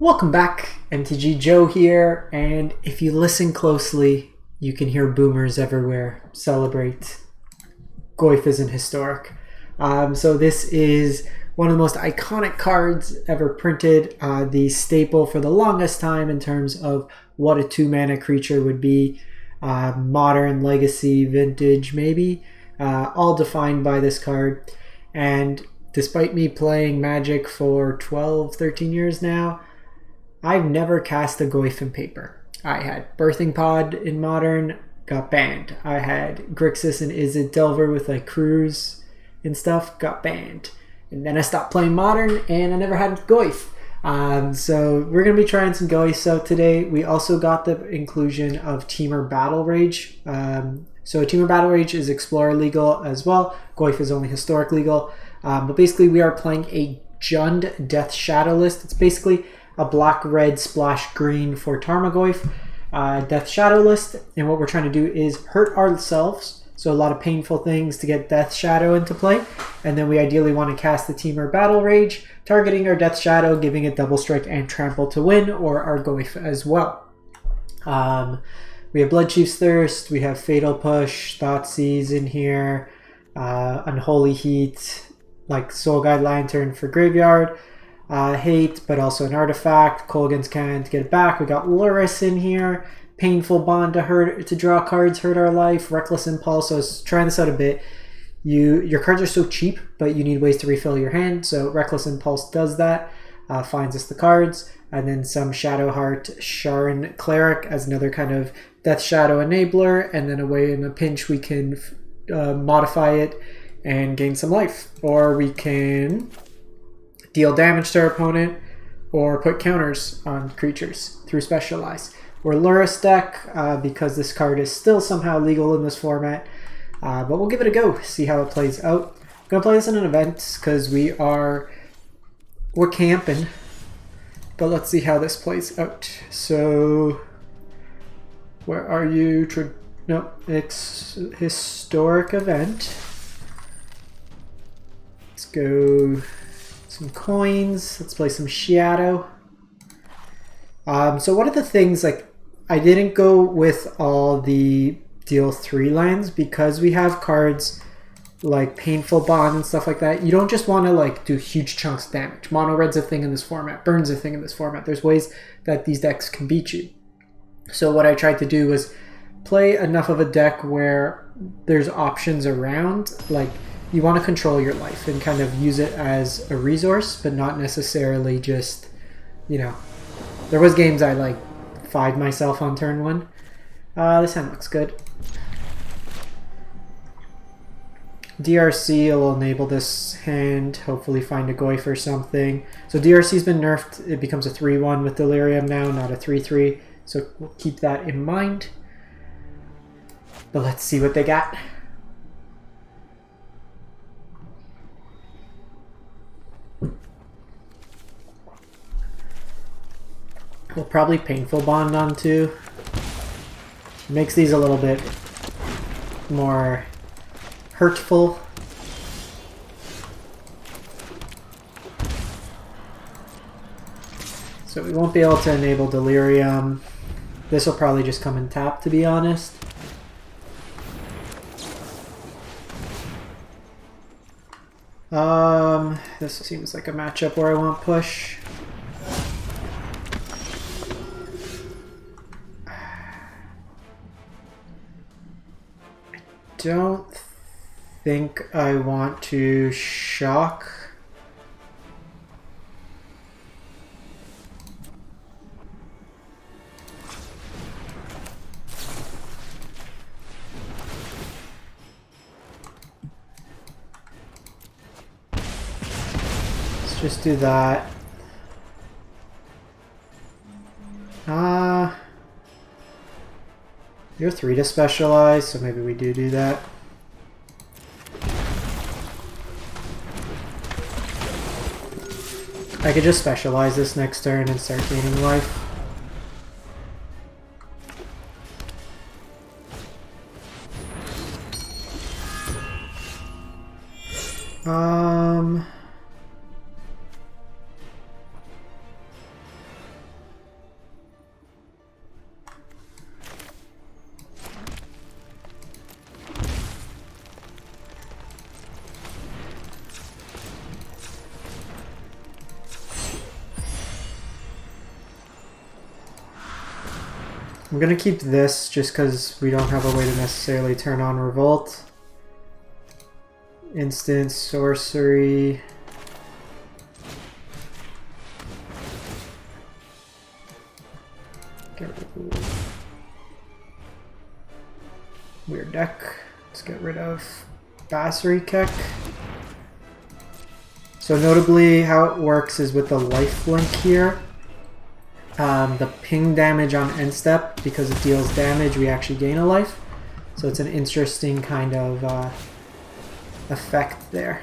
Welcome back, MTG Joe here, and if you listen closely, you can hear boomers everywhere celebrate Goyf isn't historic. So this is one of the most iconic cards ever printed, the staple for the longest time in terms of what a 2-mana creature would be, modern, legacy, vintage maybe, all defined by this card. And despite me playing Magic for 12, 13 years now, I've never cast a Goyf in paper. I had Birthing Pod in Modern, got banned. I had Grixis and Izzet Delver with like Cruise and stuff, got banned. And then I stopped playing Modern and I never had Goyf. So we're going to be trying some Goyf. So today we also got the inclusion of Temur battlerage. So Temur battlerage is Explorer legal as well. Goyf is only Historic legal. But basically we are playing a Jund Death Shadow list. It's basically a black-red splash green for Tarmogoyf Death Shadow list, and what we're trying to do is hurt ourselves, so a lot of painful things to get Death Shadow into play, and then we ideally want to cast the Temur Battle Rage, targeting our Death Shadow, giving it double strike and trample to win, or our Goyf as well. We have Bloodchief's Thirst, we have Fatal Push, Thoughtseize in here, Unholy Heat, like Soul Guide Lantern for Graveyard, Hate, but also an artifact. Kolaghan's Cannon to get it back. We got Lurrus in here. Painful Bond to draw cards, hurt our life. Reckless Impulse. So I was trying this out a bit. Your cards are so cheap, but you need ways to refill your hand. So Reckless Impulse does that. Finds us the cards. And then some Shadowheart Sharon Cleric as another kind of Death Shadow enabler. And then a way in a pinch we can modify it and gain some life. Or we can deal damage to our opponent, or put counters on creatures through Specialize. Or Lurrus deck, because this card is still somehow legal in this format. But we'll give it a go, see how it plays out. I'm going to play this in an event, because we're camping. But let's see how this plays out. So, where are you? No, it's historic event. Let's go some coins. Let's play some Shadow. So one of the things, like, I didn't go with all the deal 3 lands because we have cards like Painful Bond and stuff like that. You don't just want to like do huge chunks of damage. Mono Red's a thing in this format. Burn's a thing in this format. There's ways that these decks can beat you. So what I tried to do was play enough of a deck where there's options around, like you want to control your life and kind of use it as a resource, but not necessarily just, you know, there was games I like 5'd myself on turn 1. This hand looks good. DRC will enable this hand, hopefully find a Goyf or something. So DRC's been nerfed, it becomes a 3-1 with Delirium now, not a 3-3. So we'll keep that in mind. But let's see what they got. We'll probably Painful Bond on too. Makes these a little bit more hurtful. So we won't be able to enable Delirium. This will probably just come and tap, to be honest. This seems like a matchup where I want push. Don't think I want to shock. Let's just do that. You're 3 to Specialize, so maybe we do that. I could just Specialize this next turn and start gaining life. I'm going to keep this just because we don't have a way to necessarily turn on Revolt. Instant sorcery. Get rid of weird deck. Let's get rid of Basri Keck. So notably how it works is with the lifelink here. The ping damage on end step, because it deals damage, we actually gain a life. So it's an interesting kind of effect there.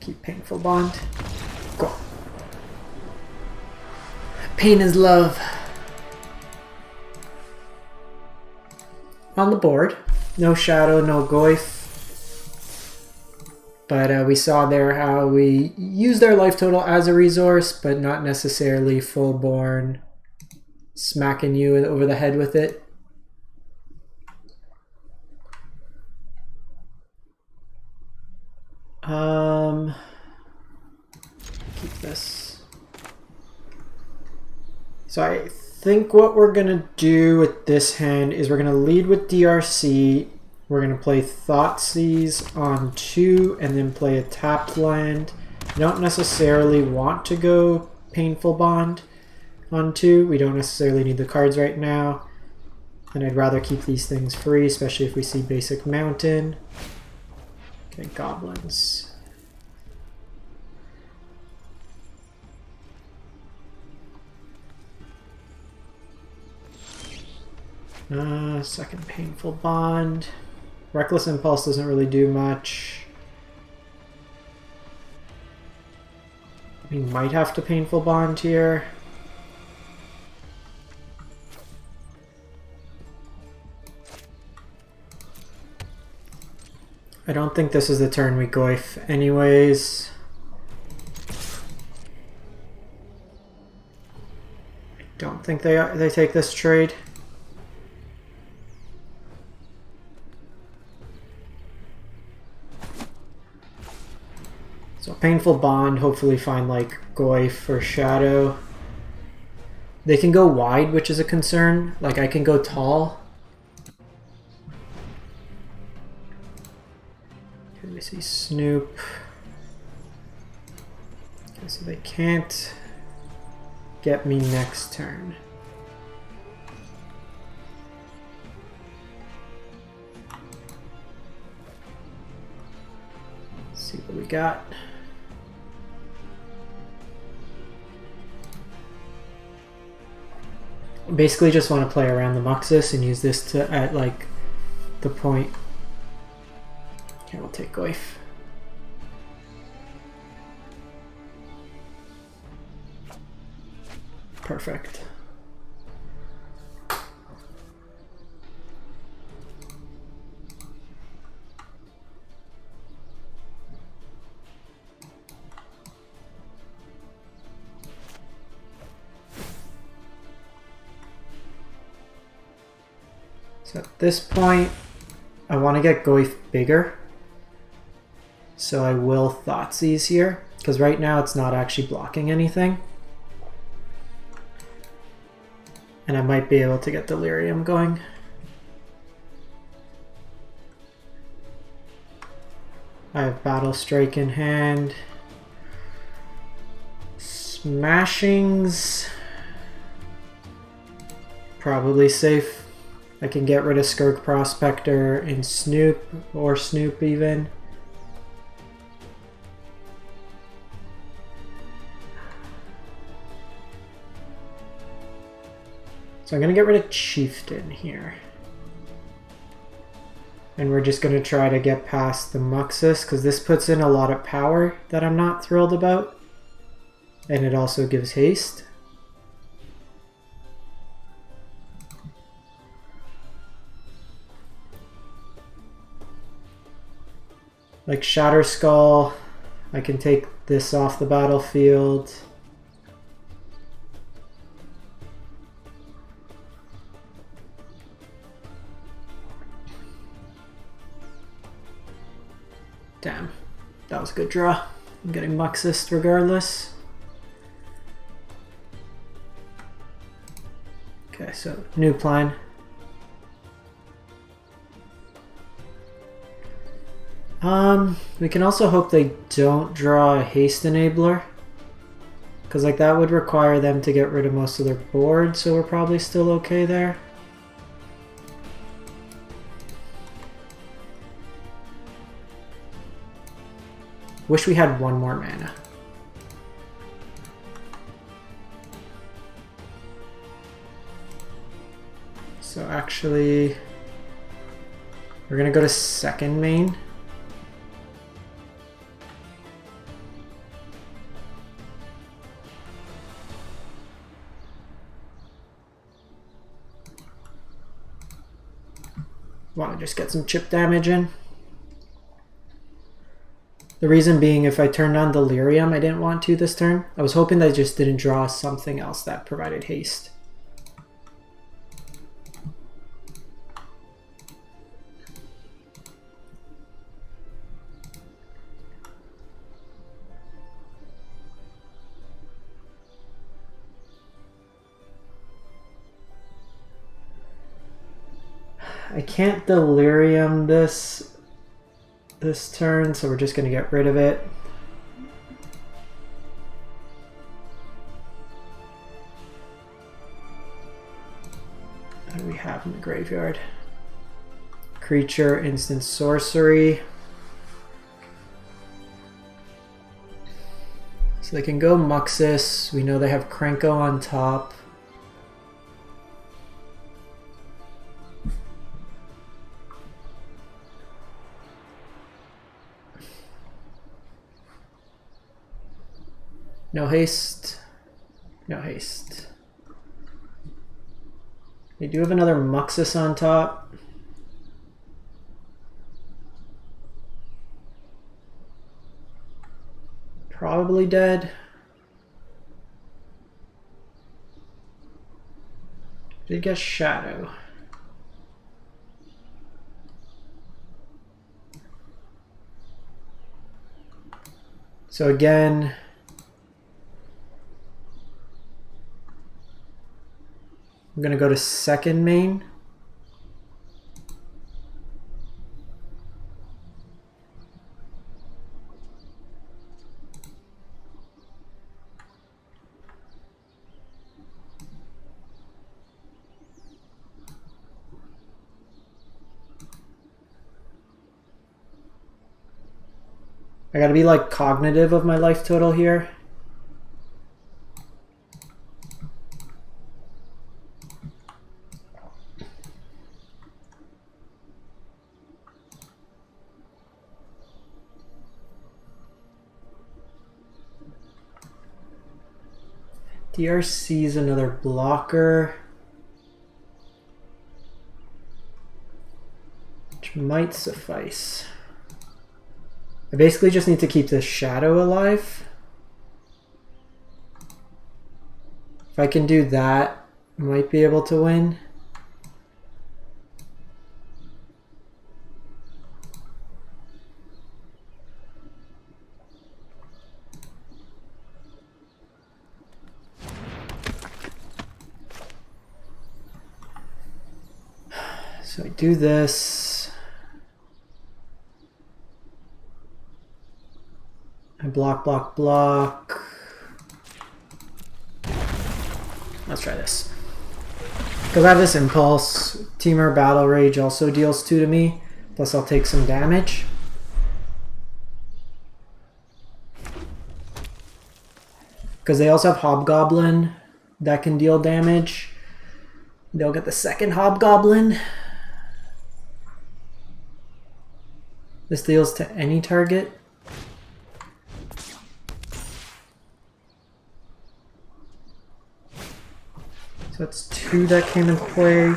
Keep Painful Bond. Go. Pain is love. On the board. No Shadow, no Goyf. But we saw there how we use their life total as a resource, but not necessarily full-born smacking you over the head with it. Keep this. So I think what we're going to do with this hand is we're going to lead with DRC. We're going to play Thoughtseize on 2 and then play a tapped land. I don't necessarily want to go Painful Bond on 2. We don't necessarily need the cards right now. And I'd rather keep these things free, especially if we see basic Mountain. Okay, Goblins. Second Painful Bond. Reckless Impulse doesn't really do much. We might have to Painful Bond here. I don't think this is the turn we Goyf anyways. I don't think they take this trade. So Painful Bond, hopefully find like Goyf or Shadow. They can go wide, which is a concern. Like I can go tall. Here we see Snoop. Okay, so they can't get me next turn. Let's see what we got. Basically just want to play around the Muxus and use this to at like the point. Okay, we'll take Goyf. Perfect. So at this point, I want to get Goyf bigger. So I will Thoughtseize here, because right now it's not actually blocking anything. And I might be able to get Delirium going. I have Battle Strike in hand. Smashings. Probably safe. I can get rid of Skirk Prospector and Snoop, or Snoop even. So I'm going to get rid of Chieftain here. And we're just going to try to get past the Muxus, because this puts in a lot of power that I'm not thrilled about. And it also gives haste. Like Shatter Skull, I can take this off the battlefield. Damn. That was a good draw. I'm getting Muxus regardless. Okay, so new plan. We can also hope they don't draw a haste enabler. Because like that would require them to get rid of most of their board, so we're probably still okay there. Wish we had one more mana. So actually, we're gonna go to second main. Want to just get some chip damage in. The reason being, if I turned on Delirium, I didn't want to this turn. I was hoping that I just didn't draw something else that provided haste. I can't Delirium this turn, so we're just going to get rid of it. What do we have in the graveyard? Creature, instant sorcery. So they can go Muxus. We know they have Krenko on top. No haste. No haste. They do have another Muxus on top. Probably dead. Did get Shadow. So again, I'm gonna go to second main. I gotta be like cognitive of my life total here. DRC is another blocker, which might suffice. I basically just need to keep this Shadow alive. If I can do that, I might be able to win. So I do this. I block, block, block. Let's try this. Because I have this Impulse. Temur Battle Rage also deals 2 to me. Plus I'll take some damage. Because they also have Hobgoblin that can deal damage. They'll get the second Hobgoblin. This deals to any target. So that's 2 that came into play.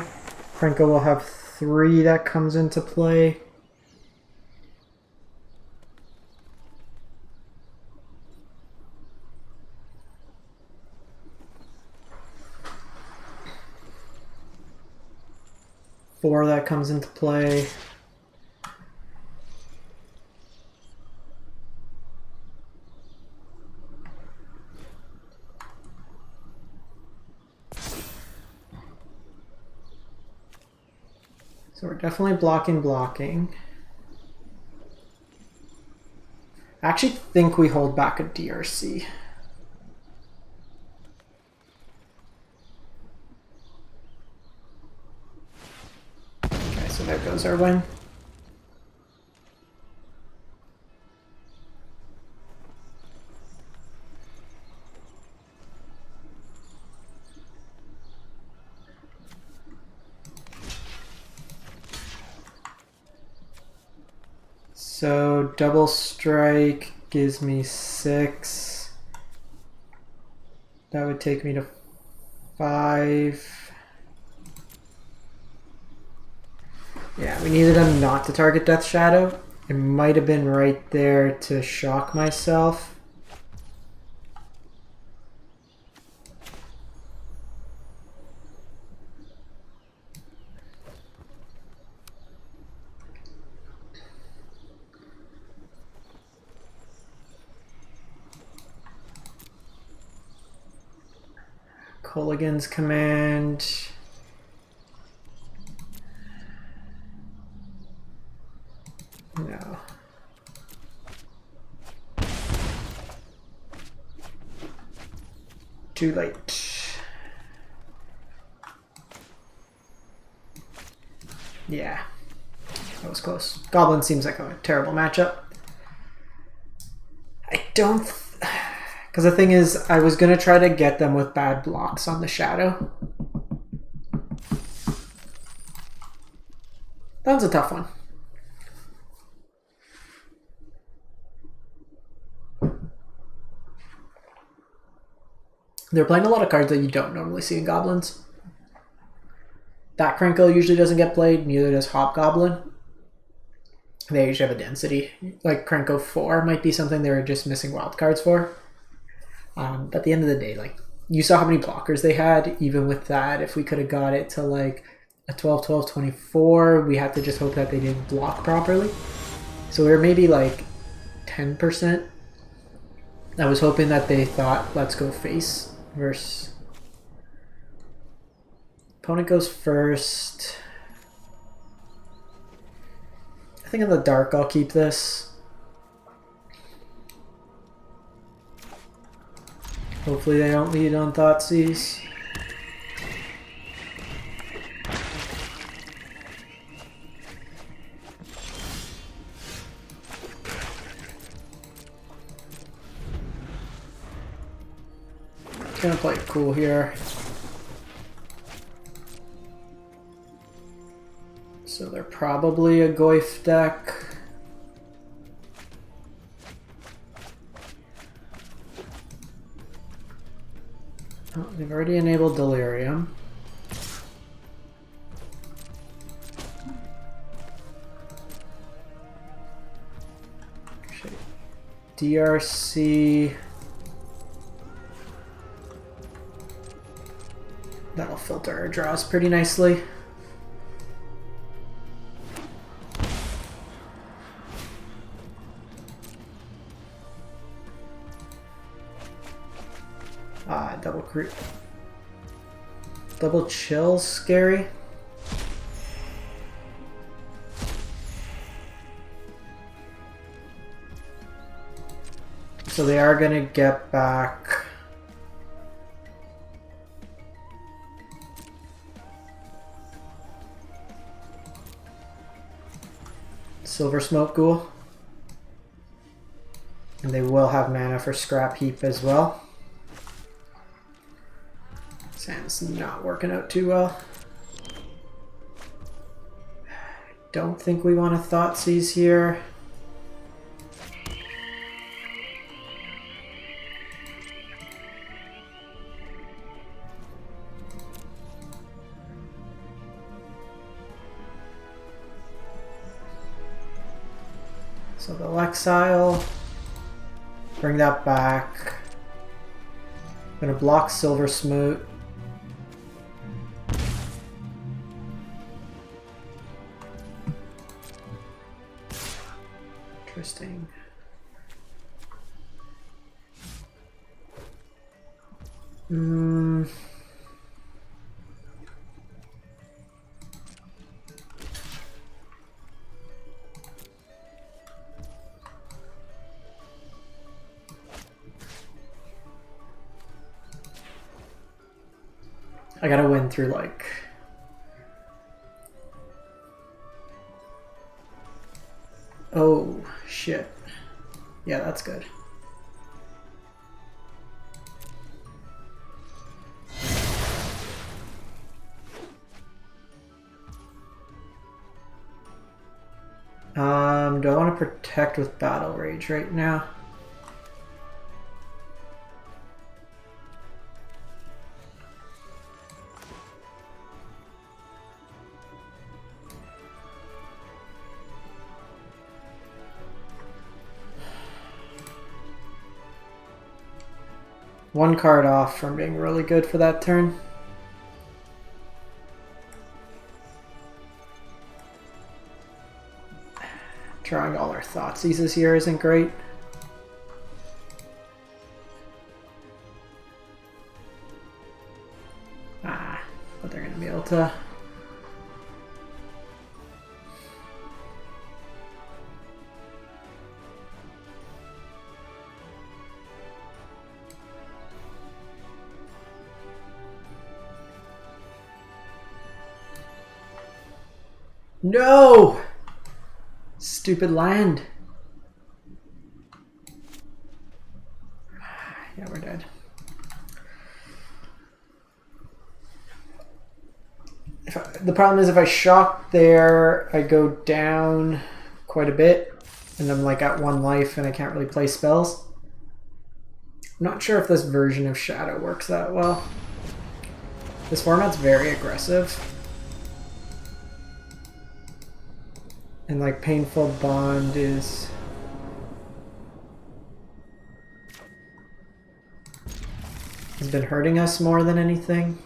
Krenko will have 3 that comes into play. Four that comes into play. definitely blocking. I actually think we hold back a DRC. Okay, so there goes our win. So double strike gives me 6. That would take me to 5. Yeah, we needed him not to target Death Shadow. It might have been right there to shock myself. Colligan's command. No. Too late. Yeah. That was close. Goblin seems like a terrible matchup. I don't... Because the thing is, I was going to try to get them with bad blocks on the Shadow. That was a tough one. They're playing a lot of cards that you don't normally see in Goblins. That Crinkle usually doesn't get played, neither does Hobgoblin. They usually have a density. Like Krenko 4 might be something they were just missing wildcards for. But at the end of the day, like, you saw how many blockers they had. Even with that, if we could have got it to like a 12-12-24, we had to just hope that they didn't block properly. So we were maybe like 10%. I was hoping that they thought, let's go face versus... Opponent goes first. I think in the dark I'll keep this. Hopefully they don't lead on Thoughtseize. Gonna play it cool here. So they're probably a Goyf deck. Oh, they've already enabled Delirium. DRC. That'll filter our draws pretty nicely. Double chill's scary. So they are gonna get back Silver Smoke Ghoul. And they will have mana for Scrap Heap as well. Sand's not working out too well. Don't think we want to Thoughtseize here. So they'll exile. Bring that back. I'm gonna block Silver Smoot. Interesting. I gotta win through like... Oh, shit. Yeah, that's good. Do I want to protect with Battle Rage right now? One card off from being really good for that turn. Drawing all our Thoughtseize this year isn't great. But they're going to be able to... No! Stupid land. Yeah, we're dead. The problem is if I shock there, I go down quite a bit, and I'm like at 1 life and I can't really play spells. I'm not sure if this version of Shadow works that well. This format's very aggressive. And like Painful Bond has been hurting us more than anything.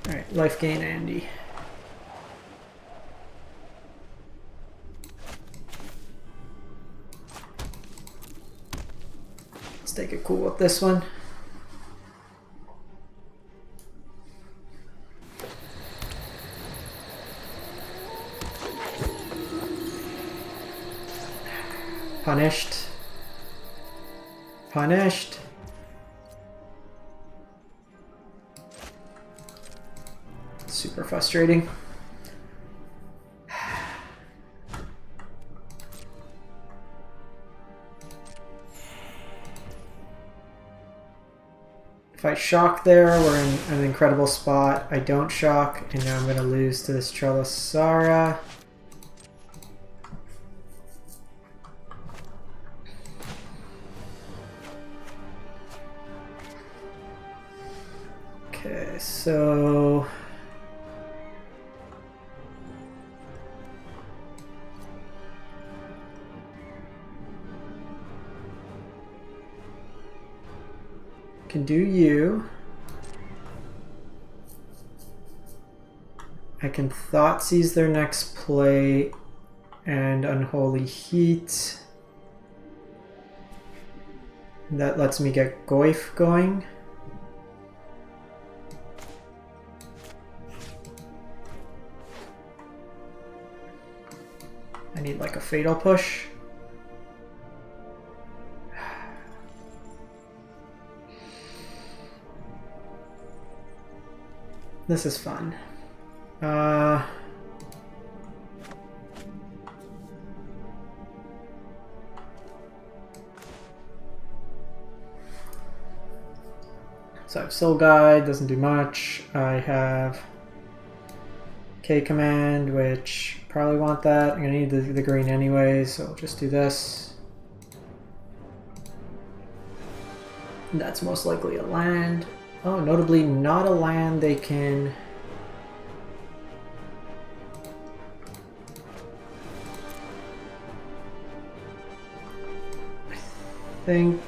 Alright, life gain Andy. Let's take it cool with this one. Punished. Punished. Super frustrating. If I shock there, we're in an incredible spot. I don't shock, and now I'm going to lose to this Trelasara. Okay, so... can do you. I can Thoughtseize their next play and Unholy Heat. That lets me get Goyf going. I need like a Fatal Push. This is fun. So I have Soul Guide, doesn't do much. I have K Command, which probably want that. I'm gonna need the green anyway, so I'll just do this. That's most likely a land. Oh, notably not a land they can... I think...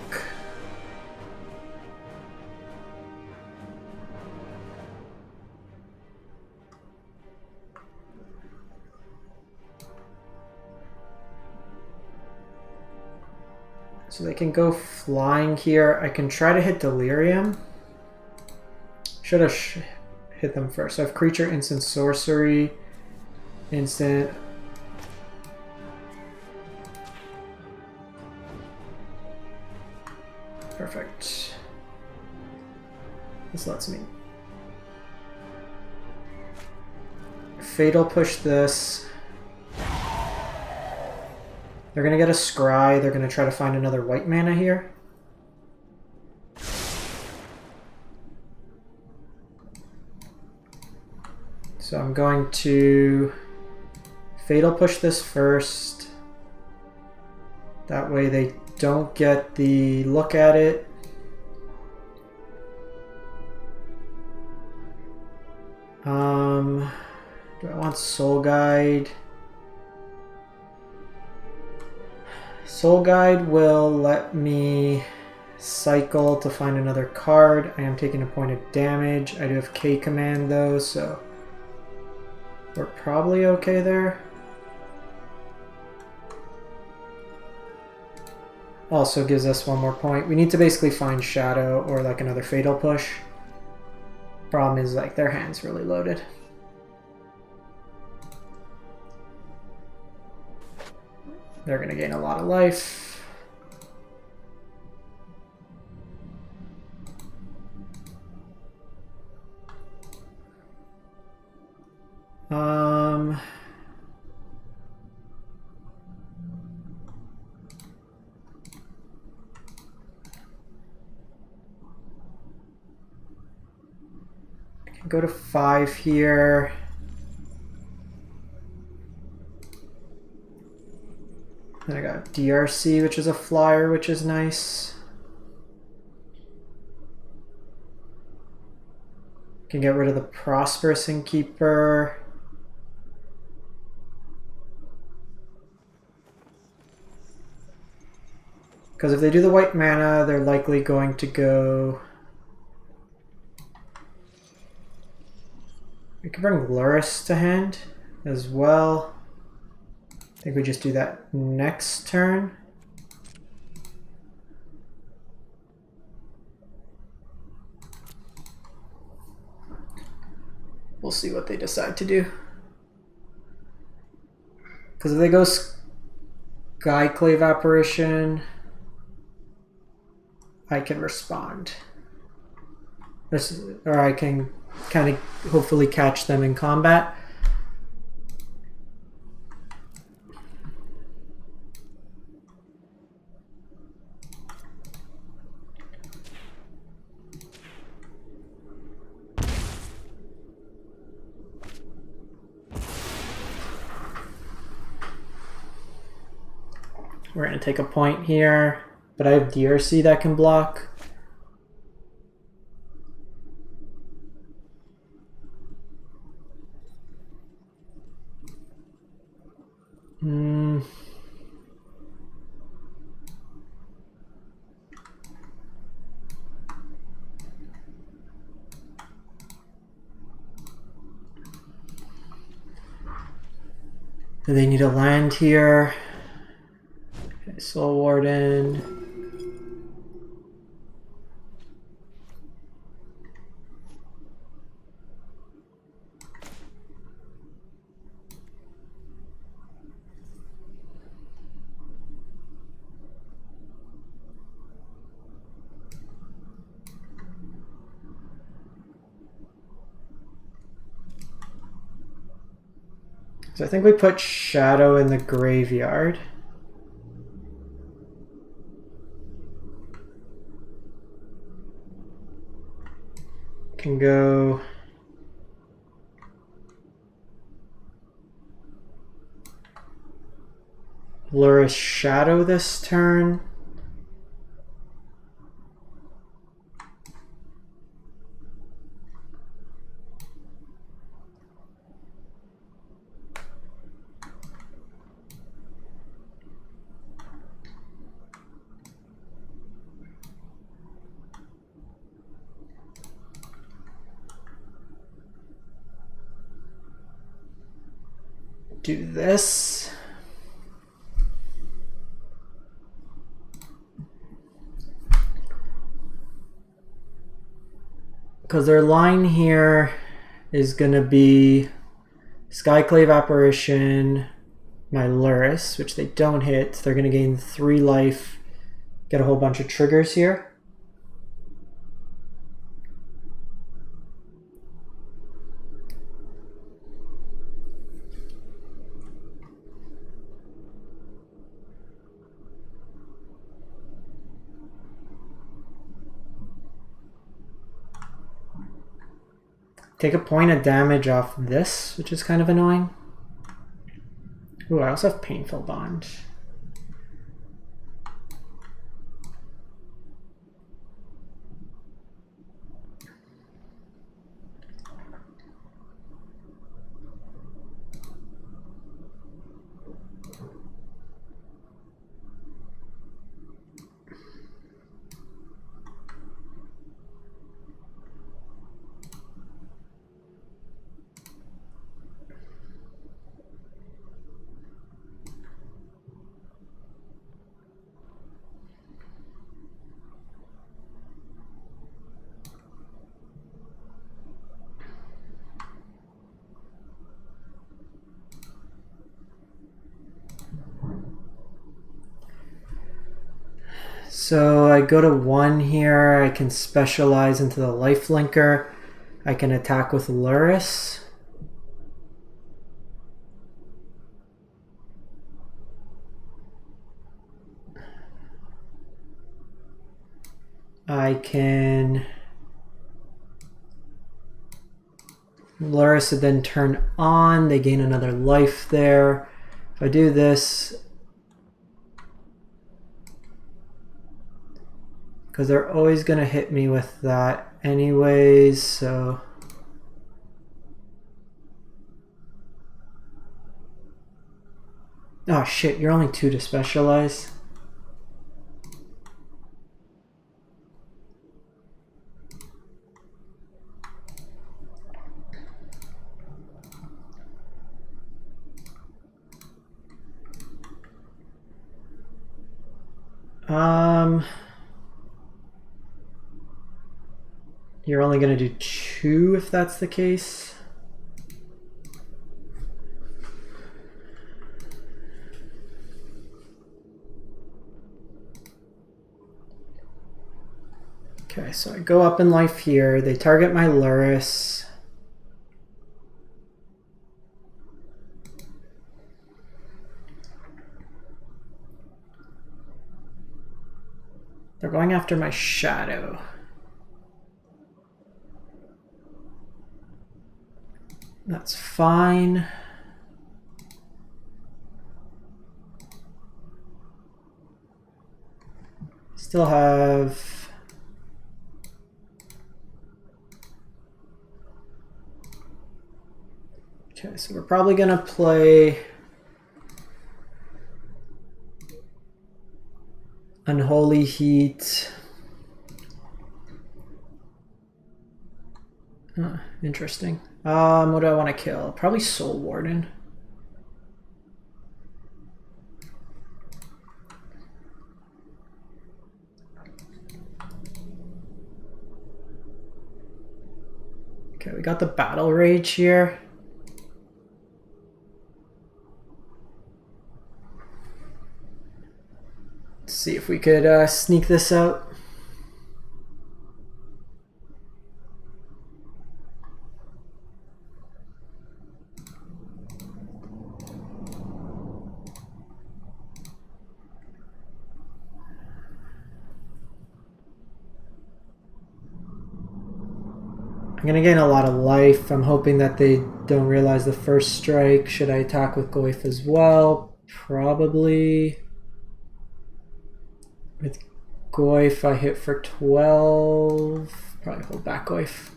So they can go flying here. I can try to hit Delirium. Should have hit them first. So I have Creature, Instant, Sorcery, Instant. Perfect. This lets me fatal push this. They're going to get a scry. They're going to try to find another white mana here. So I'm going to fatal push this first. That way they don't get the look at it. Do I want Soul Guide? Soul Guide will let me cycle to find another card. I am taking a point of damage. I do have K command though, so we're probably okay there. Also gives us one more point. We need to basically find Shadow or like another fatal push. Problem is like their hand's really loaded. They're gonna gain a lot of life. I can go to 5 here. Then I got DRC, which is a flyer, which is nice. Can get rid of the Prosperous Innkeeper. Because if they do the white mana, they're likely going to go... We can bring Luris to hand as well. I think we just do that next turn. We'll see what they decide to do. Because if they go Skyclave Apparition, I can respond. Or I can kind of hopefully catch them in combat. We're going to take a point here, but I have DRC that can block. Do they need a land here? Okay, Soul Warden. So I think we put Shadow in the graveyard. Can go Luris Shadow this turn. Do this. Because their line here is going to be Skyclave Apparition, my Luris, which they don't hit. They're going to gain 3 life, get a whole bunch of triggers here. Take a point of damage off this, which is kind of annoying. Ooh, I also have Painful Bond. So I go to 1 here, I can specialize into the lifelinker. I can attack with Luris. I can Luris would then turn on, they gain another life there. If I do this, because they're always going to hit me with that anyways, so... Oh shit, you're only 2 to specialize. You're only going to do 2 if that's the case. Okay, so I go up in life here. They target my Luris. They're going after my Shadow. That's fine. Still have... Okay, so we're probably gonna play Unholy Heat. Huh, interesting. What do I want to kill? Probably Soul Warden. Okay, we got the Battle Rage here. Let's see if we could sneak this out. I'm gonna gain a lot of life. I'm hoping that they don't realize the first strike. Should I attack with Goyf as well? Probably. With Goyf, I hit for 12. Probably hold back Goyf.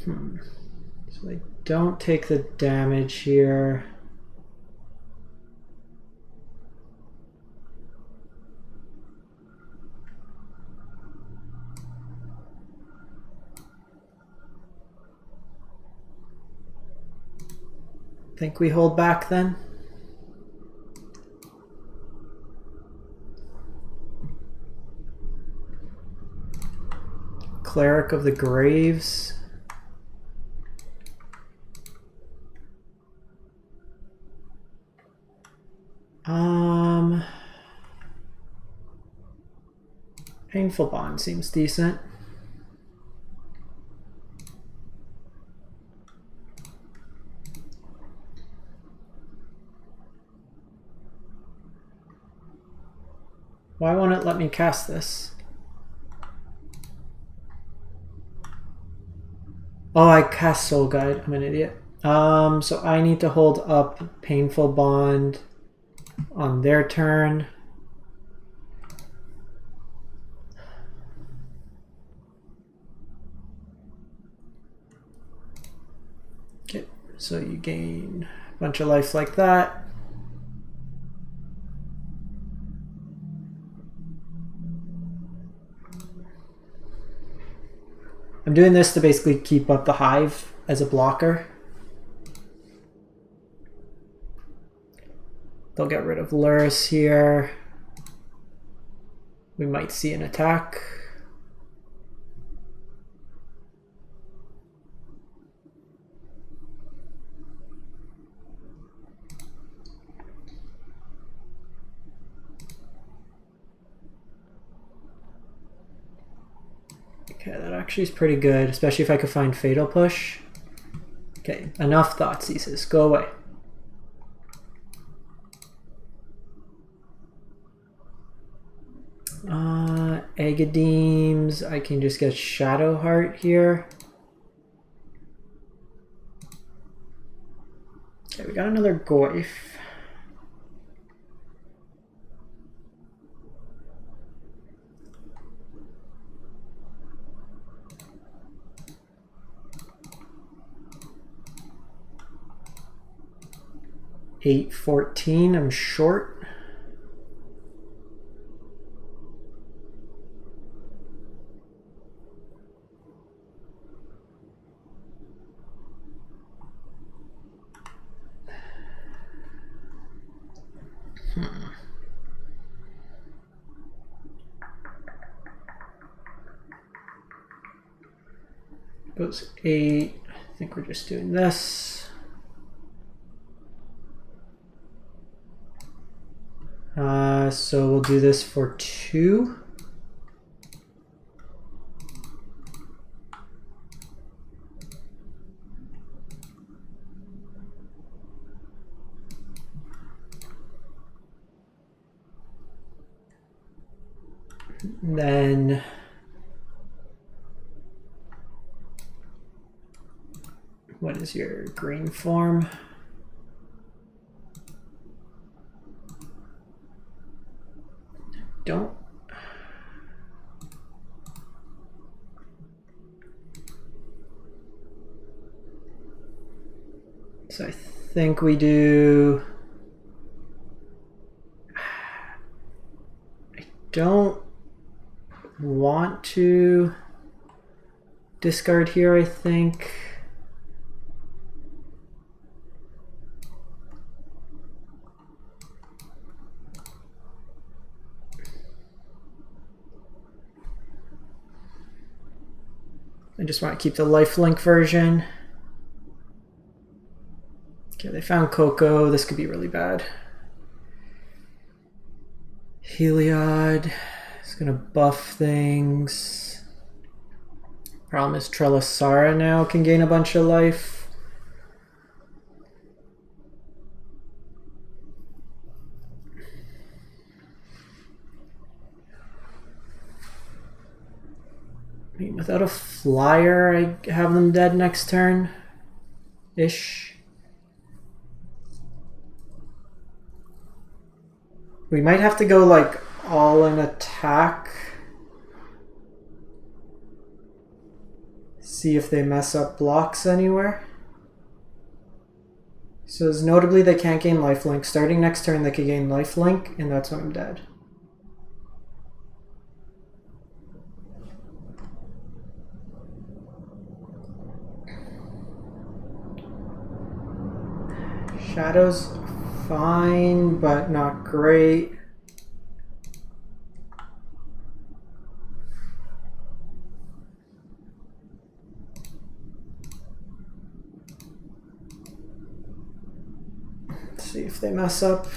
So I don't take the damage here. Think we hold back then? Cleric of the Graves. Painful Bond seems decent. Why won't it let me cast this? Oh, I cast Soul Guide. I'm an idiot. So I need to hold up Painful Bond on their turn. Okay, so you gain a bunch of life like that. I'm doing this to basically keep up the Hive as a blocker. They'll get rid of Luris here. We might see an attack. Okay, that actually is pretty good, especially if I could find Fatal Push. Okay, enough Thoughtseizes. Go away. Agadeems, I can just get Shadowheart here. Okay, we got another Goyf. $8.14, I'm short. Goes 8. I think we're just doing this. So we'll do this for 2. Then what is your green form? Don't. So I think we do. I don't want to discard here, I think. I just want to keep the lifelink version. Okay, they found Coco. This could be really bad. Heliod is going to buff things. Problem is Trelasara now can gain a bunch of life. I mean, without a flyer, I have them dead next turn. Ish. We might have to go like all in attack. See if they mess up blocks anywhere. So as notably they can't gain lifelink. Starting next turn they could gain lifelink, and that's when I'm dead. Shadows fine, but not great. Let's see if they mess up.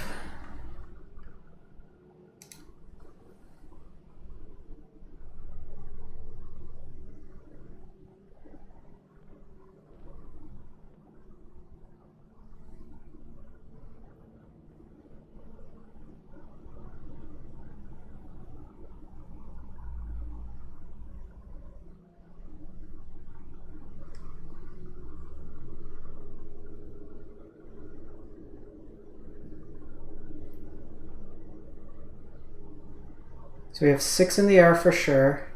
So we have 6 in the air for sure.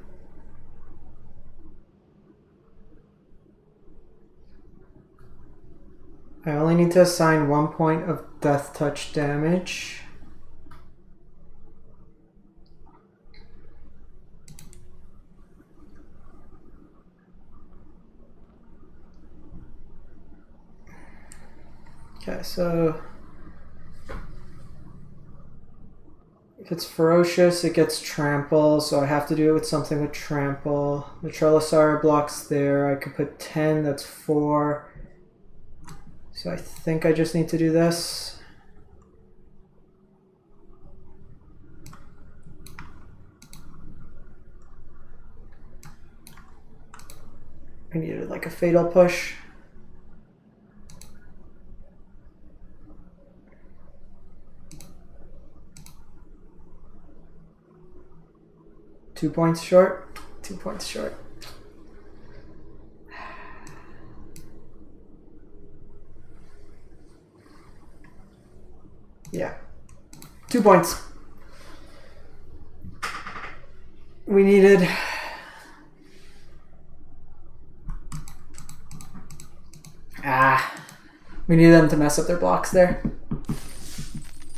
I only need to assign 1 point of death touch damage. Okay, so if it's ferocious, it gets trample, so I have to do it with something with trample. The Trellisara blocks there. I could put 10, that's 4. So I think I just need to do this. I needed like a fatal push. Two points short. 2 points short. Yeah. 2 points. We needed... we needed them to mess up their blocks there.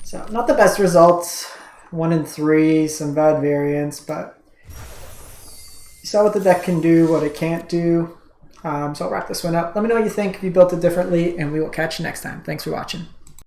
So, not the best results. 1 in 3, some bad variants, but you saw what the deck can do, what it can't do. So I'll wrap this one up. Let me know what you think, if you built it differently, and we will catch you next time. Thanks for watching.